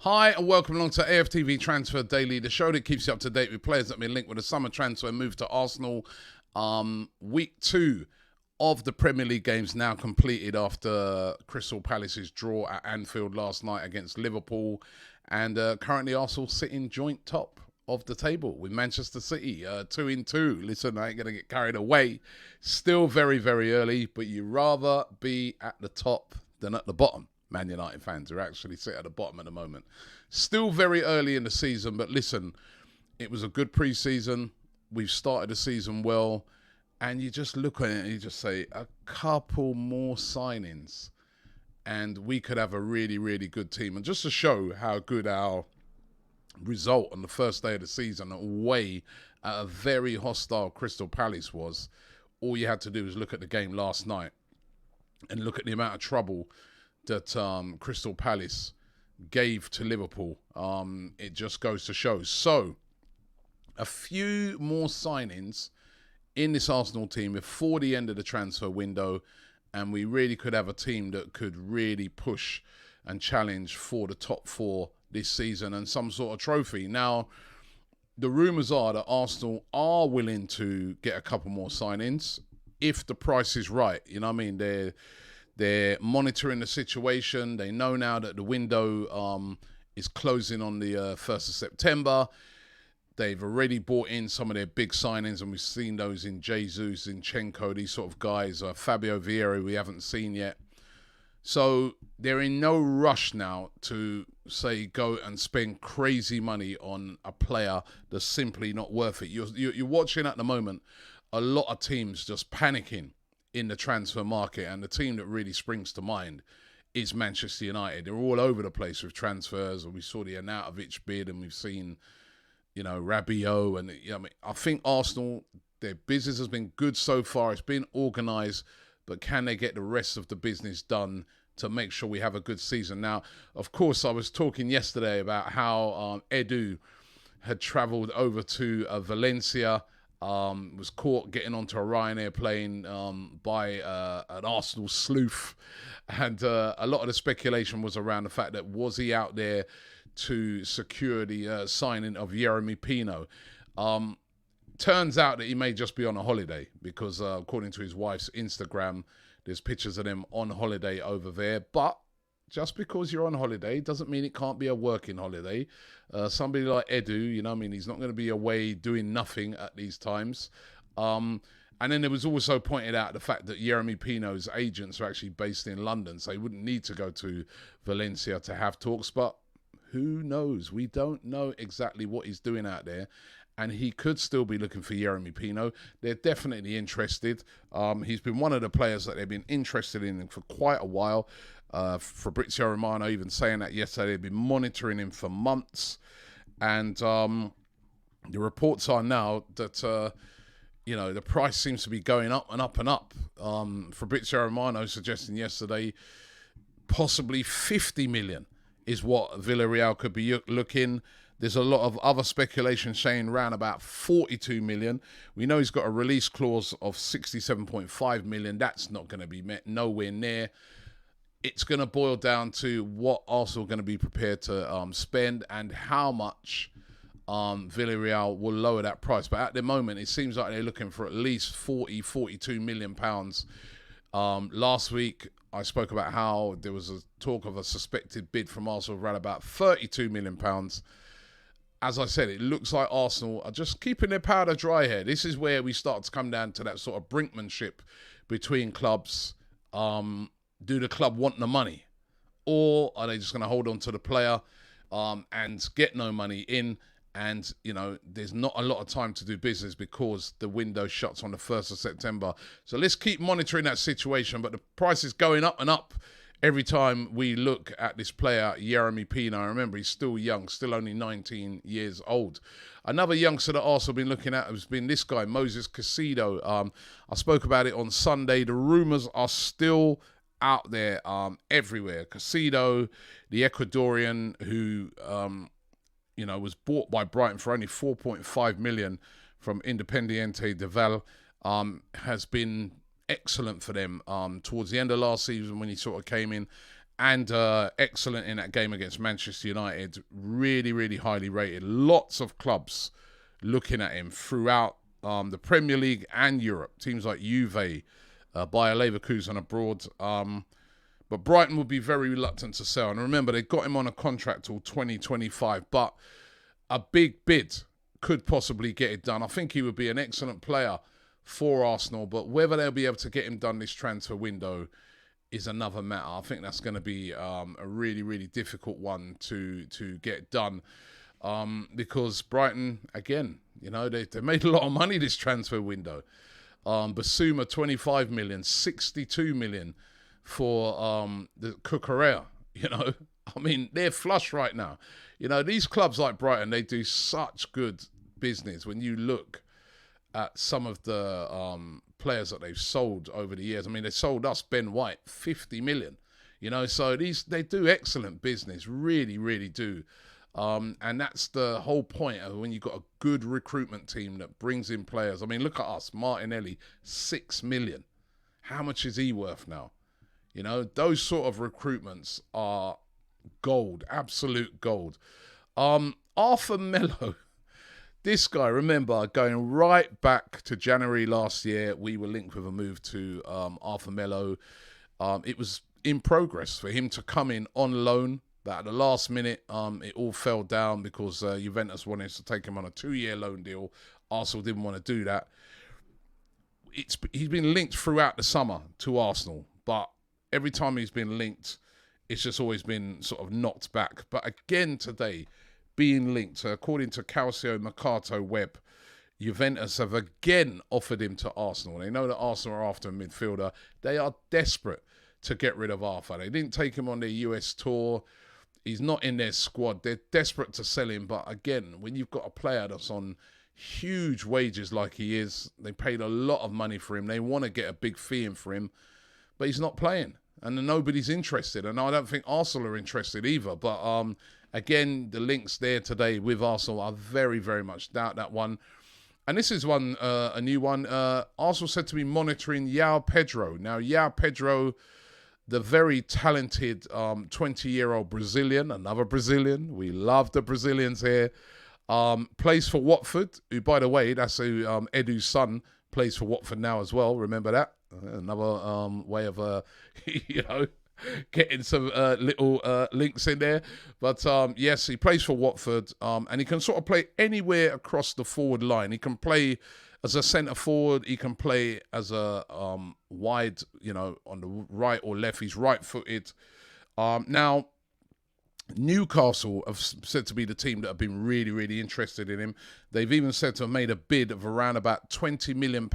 Hi and welcome along to AFTV Transfer Daily, the show that keeps you up to date with players that have been linked with a summer transfer move to Arsenal. Week 2 of the Premier League games now completed after Crystal Palace's draw at Anfield last night against Liverpool. And currently Arsenal sitting joint top of the table with Manchester City, 2-2. Listen, I ain't going to get carried away. Still very, very early, but you'd rather be at the top than at the bottom. Man United fans are actually sit at the bottom at the moment. Still very early in the season, but listen, it was a good pre-season. We've started the season well, and you just look at it and you just say, a couple more signings, and we could have a really, really good team. And just to show how good our result on the first day of the season away at a very hostile Crystal Palace was, all you had to do was look at the game last night and look at the amount of trouble that Crystal Palace gave to Liverpool. It just goes to show. So, a few more signings in this Arsenal team before the end of the transfer window, and we really could have a team that could really push and challenge for the top 4 this season and some sort of trophy. Now, the rumours are that Arsenal are willing to get a couple more signings if the price is right. You know what I mean? They're monitoring the situation. They know now that the window is closing on the 1st of September. They've already bought in some of their big signings, and we've seen those in Jesus, Zinchenko, these sort of guys. Fabio Vieira, we haven't seen yet. So they're in no rush now to, say, go and spend crazy money on a player that's simply not worth it. You're watching at the moment a lot of teams just panicking in the transfer market, and the team that really springs to mind is Manchester United. They're all over the place with transfers, and we saw the Arnautovic bid, and we've seen, Rabiot, and I think Arsenal, their business has been good so far. It's been organised, but can they get the rest of the business done to make sure we have a good season? Now, of course, I was talking yesterday about how Edu had travelled over to Valencia. Was caught getting onto a Ryanair plane by an Arsenal sleuth. And a lot of the speculation was around the fact that, was he out there to secure the signing of Yeremy Pino? Turns out that he may just be on a holiday because according to his wife's Instagram, there's pictures of them on holiday over there. But just because you're on holiday doesn't mean it can't be a working holiday. Somebody like Edu, he's not going to be away doing nothing at these times. And then there was also pointed out the fact that Yeremy Pino's agents are actually based in London, so he wouldn't need to go to Valencia to have talks. But who knows? We don't know exactly what he's doing out there. And he could still be looking for Yeremy Pino. They're definitely interested. He's been one of the players that they've been interested in for quite a while. Fabrizio Romano even saying that yesterday. They've been monitoring him for months. And the reports are now that, the price seems to be going up and up and up. Fabrizio Romano suggesting yesterday possibly 50 million is what Villarreal could be looking. There's a lot of other speculation saying around about 42 million. We know he's got a release clause of 67.5 million. That's not going to be met nowhere near. It's going to boil down to what Arsenal are going to be prepared to spend and how much Villarreal will lower that price. But at the moment, it seems like they're looking for at least 42 million pounds. Last week, I spoke about how there was a talk of a suspected bid from Arsenal around about 32 million pounds. As I said, it looks like Arsenal are just keeping their powder dry here. This is where we start to come down to that sort of brinkmanship between clubs. Do the club want the money? Or are they just going to hold on to the player and get no money in? And, there's not a lot of time to do business because the window shuts on the 1st of September. So let's keep monitoring that situation. But the price is going up and up every time we look at this player, Yeremy Pino. I remember he's still young, still only 19 years old. Another youngster that Arsenal have been looking at has been this guy, Moses Casido. I spoke about it on Sunday. The rumours are still out there everywhere. Casido, the Ecuadorian who, was bought by Brighton for only 4.5 million from Independiente de Val, has been excellent for them towards the end of last season when he sort of came in and excellent in that game against Manchester United. Really, really highly rated. Lots of clubs looking at him throughout the Premier League and Europe. Teams like Juve, Bayer Leverkusen abroad. But Brighton will be very reluctant to sell. And remember, they got him on a contract till 2025. But a big bid could possibly get it done. I think he would be an excellent player for Arsenal. But whether they'll be able to get him done this transfer window is another matter. I think that's going to be a really, really difficult one to get done. Because Brighton, again, you know, they made a lot of money this transfer window. Basuma, 25 million, 62 million for the Cucurella, you know. I mean, they're flush right now. You know, these clubs like Brighton, they do such good business when you look at some of the players that they've sold over the years. I mean, they sold us Ben White, 50 million, you know, so they do excellent business, really, really do. And that's the whole point of when you've got a good recruitment team that brings in players. I mean, look at us, Martinelli, 6 million. How much is he worth now? You know, those sort of recruitments are gold, absolute gold. Arthur Melo, this guy, remember, going right back to January last year, we were linked with a move to Arthur Melo. It was in progress for him to come in on loan. But at the last minute, it all fell down because Juventus wanted to take him on a 2-year loan deal. Arsenal didn't want to do that. He's been linked throughout the summer to Arsenal, but every time he's been linked, it's just always been sort of knocked back. But again today, being linked, according to Calcio Mercato Web, Juventus have again offered him to Arsenal. They know that Arsenal are after a midfielder. They are desperate to get rid of Arthur. They didn't take him on their US tour. He's not in their squad. They're desperate to sell him. But again, when you've got a player that's on huge wages like he is, they paid a lot of money for him. They want to get a big fee in for him, but he's not playing. And nobody's interested. And I don't think Arsenal are interested either. But again, the links there today with Arsenal, I very, very much doubt that one. And this is one, a new one. Arsenal said to be monitoring Yeremy Pedro. Now, Yeremy Pedro, the very talented 20-year-old Brazilian, another Brazilian. We love the Brazilians here. Plays for Watford, who, by the way, that's who Edu's son plays for Watford now as well. Remember that? Another way of, you know, getting some little links in there. But yes, he plays for Watford, and he can sort of play anywhere across the forward line. He can play as a centre forward. He can play as a wide, you know, on the right or left. He's right-footed. Now, Newcastle have said to be the team that have been really, really interested in him. They've even said to have made a bid of around about £20 million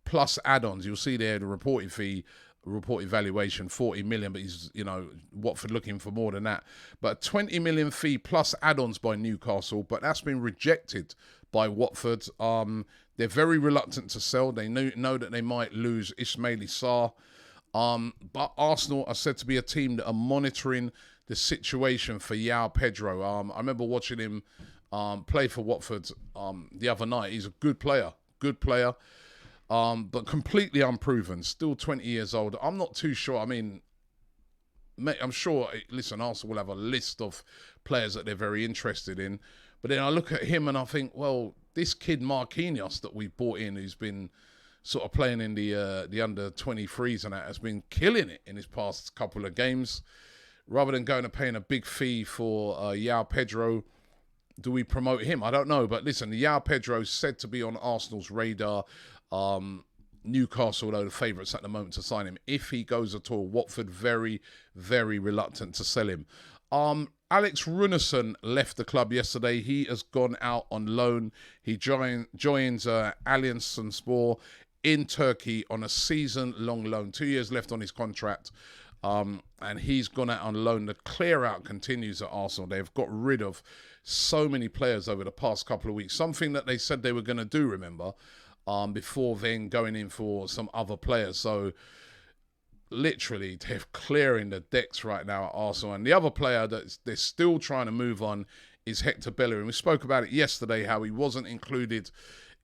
plus add-ons. You'll see there the reported fee, reported valuation, 40 million, but he's, you know, Watford looking for more than that. But 20 million fee plus add-ons by Newcastle, but that's been rejected by Watford. They're very reluctant to sell. They know that they might lose Ismaili Sarr. But Arsenal are said to be a team that are monitoring the situation for Yeremy Pedro. I remember watching him play for Watford the other night. He's a good player, but completely unproven, still 20 years old. I'm not too sure. I mean, mate, I'm sure, listen, Arsenal will have a list of players that they're very interested in. But then I look at him and I think, well, this kid Marquinhos that we brought in, who's been sort of playing in the under 23s and that, has been killing it in his past couple of games. Rather than going and paying a big fee for Yeremy Pedro, do we promote him? I don't know. But listen, Yeremy Pedro is said to be on Arsenal's radar. Newcastle, though, the favourites at the moment to sign him. If he goes at all, Watford very, very reluctant to sell him. Alex Runarsson left the club yesterday. He has gone out on loan. He joins Alanyaspor in Turkey on a season-long loan. 2 years left on his contract. And he's gone out on loan. The clear-out continues at Arsenal. They've got rid of so many players over the past couple of weeks. Something that they said they were going to do, remember, before then going in for some other players. So literally, they're clearing the decks right now at Arsenal. And the other player that they're still trying to move on is Hector Bellerin. We spoke about it yesterday, how he wasn't included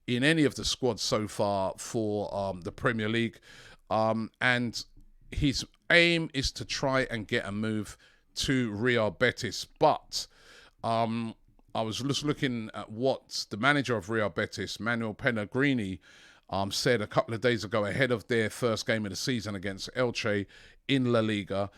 in any of the squads so far for the Premier League. And he's aim is to try and get a move to Real Betis. But I was just looking at what the manager of Real Betis, Manuel Pellegrini, said a couple of days ago ahead of their first game of the season against Elche in La Liga.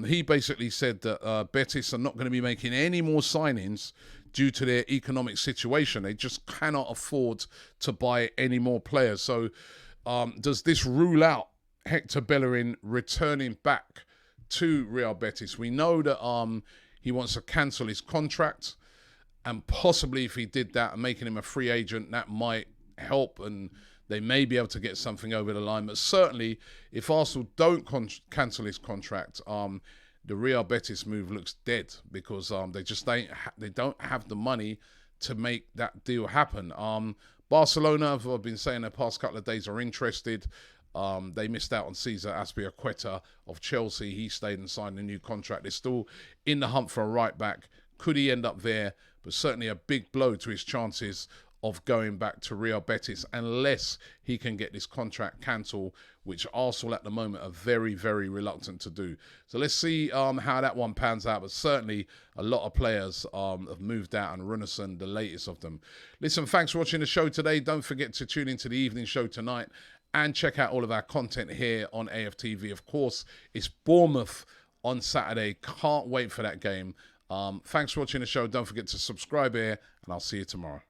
He basically said that Betis are not going to be making any more signings due to their economic situation. They just cannot afford to buy any more players. So does this rule out Hector Bellerin returning back to Real Betis? We know that he wants to cancel his contract, and possibly if he did that and making him a free agent, that might help and they may be able to get something over the line. But certainly, if Arsenal don't cancel his contract, the Real Betis move looks dead because they don't have the money to make that deal happen. Barcelona, as I've been saying the past couple of days, are interested. They missed out on Cesar Azpilicueta of Chelsea. He stayed and signed a new contract. They're still in the hunt for a right back. Could he end up there? But certainly a big blow to his chances of going back to Real Betis unless he can get this contract cancelled, which Arsenal at the moment are very, very reluctant to do. So let's see how that one pans out. But certainly a lot of players have moved out, and Runarsson, the latest of them. Listen, thanks for watching the show today. Don't forget to tune into the evening show tonight and check out all of our content here on AFTV. Of course, it's Bournemouth on Saturday. Can't wait for that game. Thanks for watching the show. Don't forget to subscribe here, and I'll see you tomorrow.